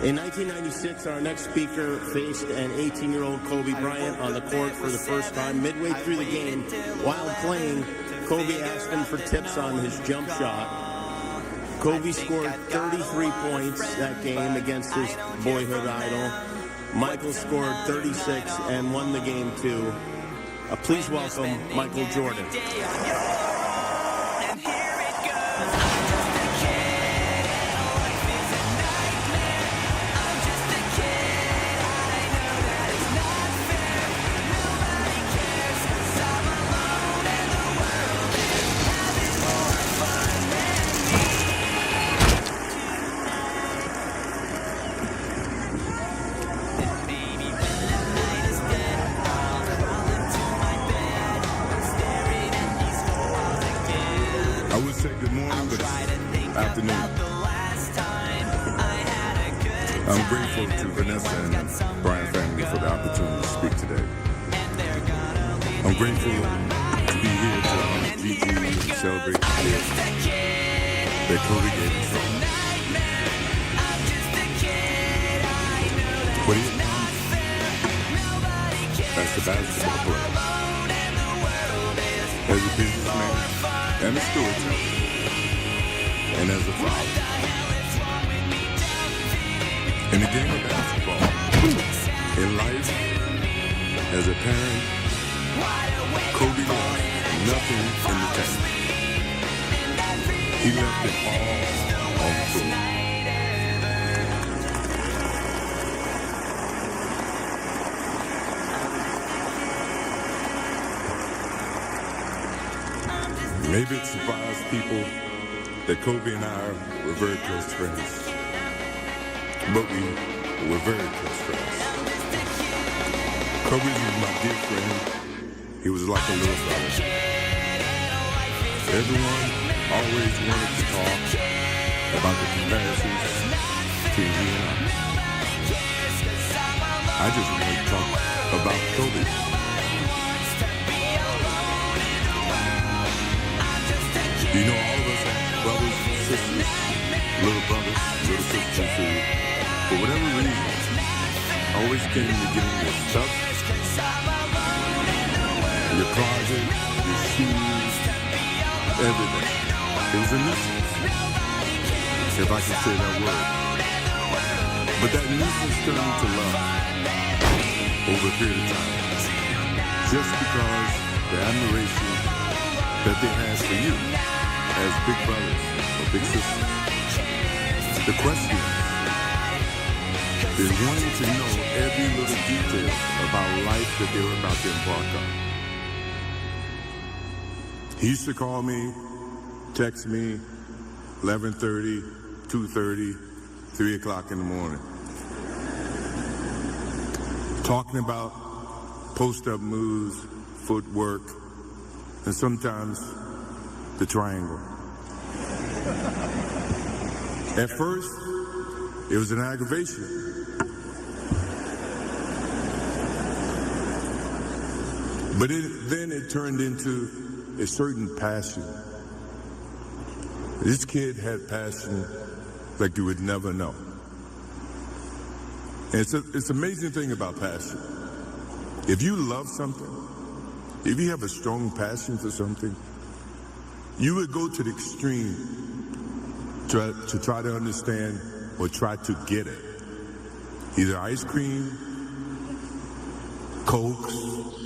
In 1996, our next speaker faced an 18-year-old Kobe Bryant on the court for the first time. Midway through the game, while playing, Kobe asked him for tips on his jump shot. Kobe scored 33 points that game against his boyhood idol. Michael scored 36 and won the game too. Please welcome Michael Jordan. I'm grateful to Vanessa and Brian family for the opportunity to speak today. I'm grateful to be here to honor Gigi and celebrate the gift that Kobe gave us all. But he as a basketball player, as a businessman, and a storyteller, and as a father. In the game of basketball, in life, as a parent, Kobe left nothing in the tank. He left it all on the floor. Maybe it surprised people that Kobe and I were very close friends. But we were very close friends. Kobe was my dear friend. He was like a little brother. Everyone always wanted to talk about the comparisons between he and I just wanted to talk about Kobe. You know, all of us have brothers and sisters, little brothers, little sisters who, for whatever reason, always came to get in your stuff, your closet, your shoes, everything. It was a nuisance, if I can say that word. But that nuisance turned into love over a period of time. Just because the admiration that they had for you as big brothers or big sisters. The question is wanting to know every little detail about life that they were about to embark on. He used to call me, text me, 11:30, 2:30, 3 o'clock in the morning. Talking about post-up moves, footwork, and sometimes the triangle. At first, it was an aggravation. But then it turned into a certain passion. This kid had passion like you would never know. And it's an amazing thing about passion. If you love something, if you have a strong passion for something, you would go to the extreme to try to understand or try to get it. Either ice cream, Cokes,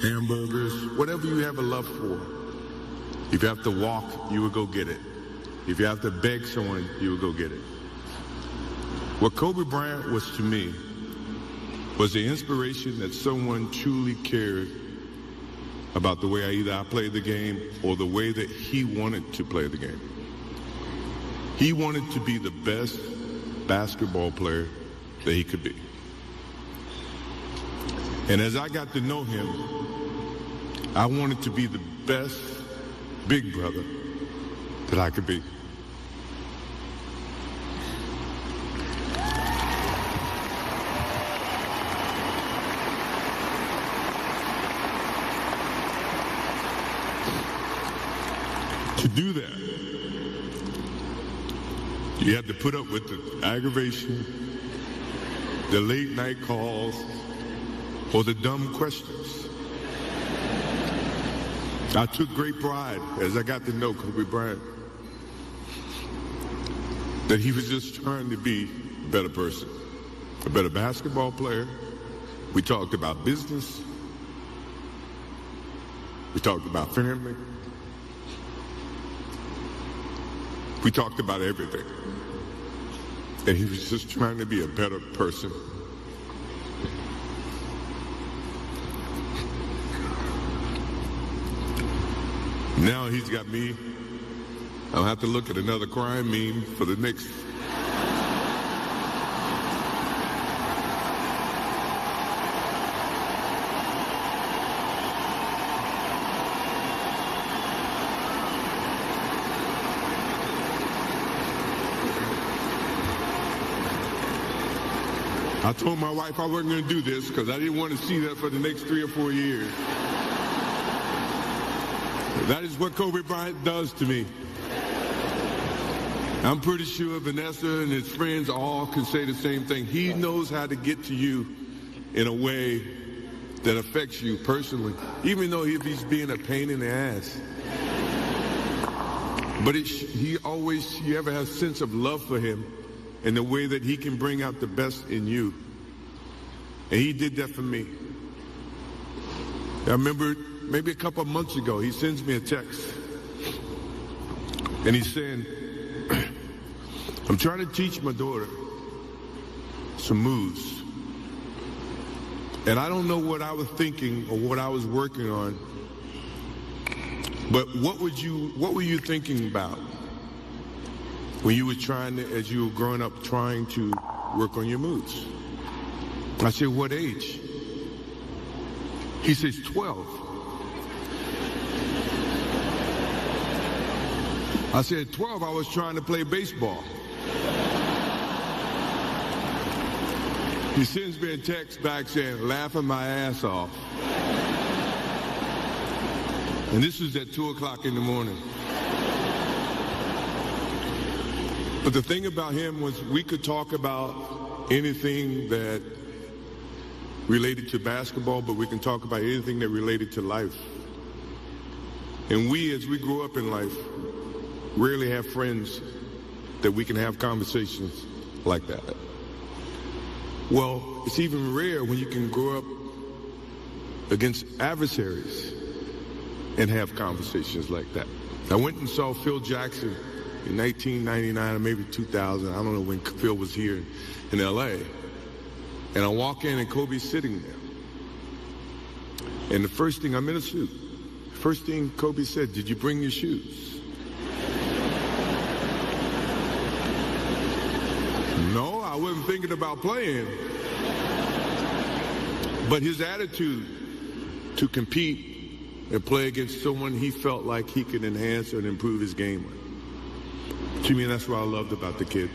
hamburgers, whatever you have a love for. If you have to walk, you would go get it. If you have to beg someone, you would go get it. What Kobe Bryant was to me was the inspiration that someone truly cared about the way I played the game or the way that he wanted to play the game. He wanted to be the best basketball player that he could be. And as I got to know him, I wanted to be the best big brother that I could be. To do that, you have to put up with the aggravation, the late night calls, or the dumb questions. I took great pride as I got to know Kobe Bryant that he was just trying to be a better person, a better basketball player. We talked about business. We talked about family. We talked about everything. And he was just trying to be a better person. Now he's got me. I'll have to look at another crime meme for the next. I told my wife I wasn't going to do this because I didn't want to see that for the next 3 or 4 years. That is what Kobe Bryant does to me. I'm pretty sure Vanessa and his friends all can say the same thing. He knows how to get to you in a way that affects you personally, even though if he's being a pain in the ass. But you ever have a sense of love for him and the way that he can bring out the best in you. And he did that for me. I remember maybe a couple of months ago, he sends me a text. And he's saying, I'm trying to teach my daughter some moves. And I don't know what I was thinking or what I was working on. But what were you thinking about when you were as you were growing up, trying to work on your moves? I said, what age? He says, 12. I said, 12, I was trying to play baseball. He sends me a text back saying, laughing my ass off. And this was at 2 o'clock in the morning. But the thing about him was we could talk about anything that related to basketball, but we can talk about anything that related to life. And we, as we grow up in life, rarely have friends that we can have conversations like that. Well, it's even rare when you can grow up against adversaries and have conversations like that. I went and saw Phil Jackson in 1999 or maybe 2000. I don't know when Phil was here in LA. And I walk in and Kobe's sitting there. And the first thing, I'm in a suit. First thing Kobe said, did you bring your shoes? No, I wasn't thinking about playing. But his attitude to compete and play against someone he felt like he could enhance and improve his game with. To me, that's what I loved about the kid.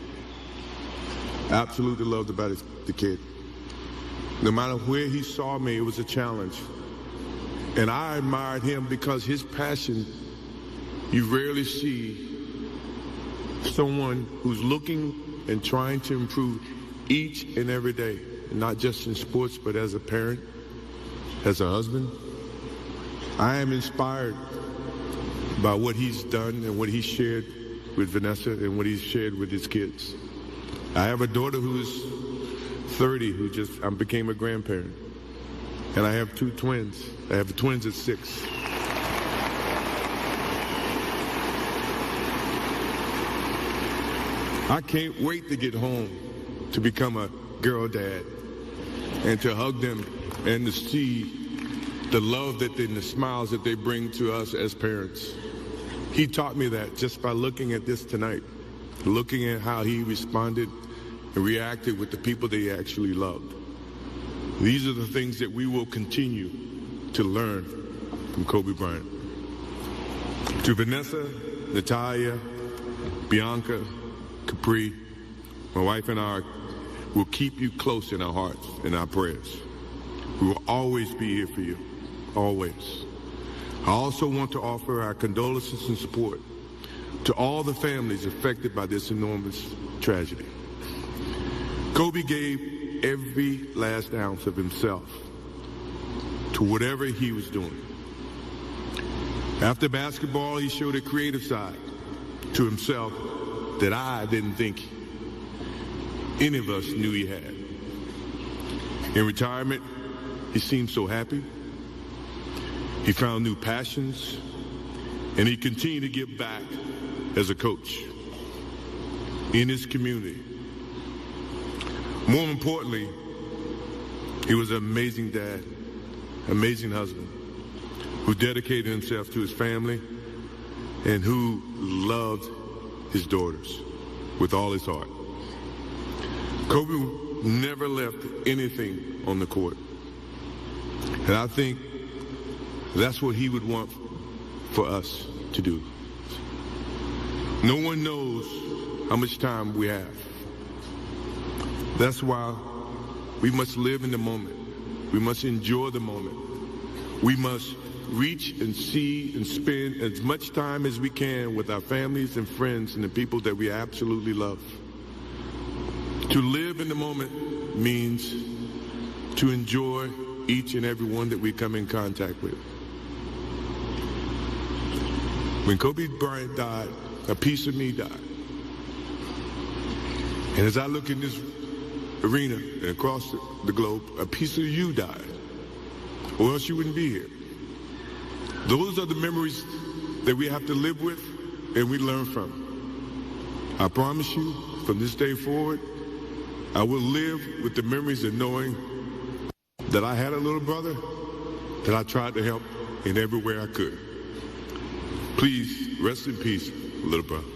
Absolutely loved about the kid. No matter where he saw me, it was a challenge. And I admired him because his passion, you rarely see someone who's looking and trying to improve each and every day, not just in sports, but as a parent, as a husband. I am inspired by what he's done and what he shared with Vanessa and what he's shared with his kids. I have a daughter who is 30 who became a grandparent. And I have 2 twins. I have twins at 6. I can't wait to get home to become a girl dad and to hug them and to see the love and the smiles that they bring to us as parents. He taught me that just by looking at this tonight, looking at how he responded and reacted with the people that he actually loved. These are the things that we will continue to learn from Kobe Bryant. To Vanessa, Natalia, Bianca, Capri, my wife and I will keep you close in our hearts and our prayers. We will always be here for you, always. I also want to offer our condolences and support to all the families affected by this enormous tragedy. Kobe gave every last ounce of himself to whatever he was doing. After basketball, he showed a creative side to himself that I didn't think any of us knew he had. In retirement, he seemed so happy. He found new passions, and he continued to give back as a coach in his community. More importantly, he was an amazing dad, amazing husband, who dedicated himself to his family and who loved his daughters with all his heart. Kobe never left anything on the court. And I think that's what he would want for us to do. No one knows how much time we have. That's why we must live in the moment. We must enjoy the moment. We must reach and see and spend as much time as we can with our families and friends and the people that we absolutely love. To live in the moment means to enjoy each and every one that we come in contact with. When Kobe Bryant died, a piece of me died. And as I look in this arena and across the globe, a piece of you died, or else you wouldn't be here. Those are the memories that we have to live with and we learn from. I promise you, from this day forward, I will live with the memories of knowing that I had a little brother that I tried to help in every way I could. Please rest in peace, little brother.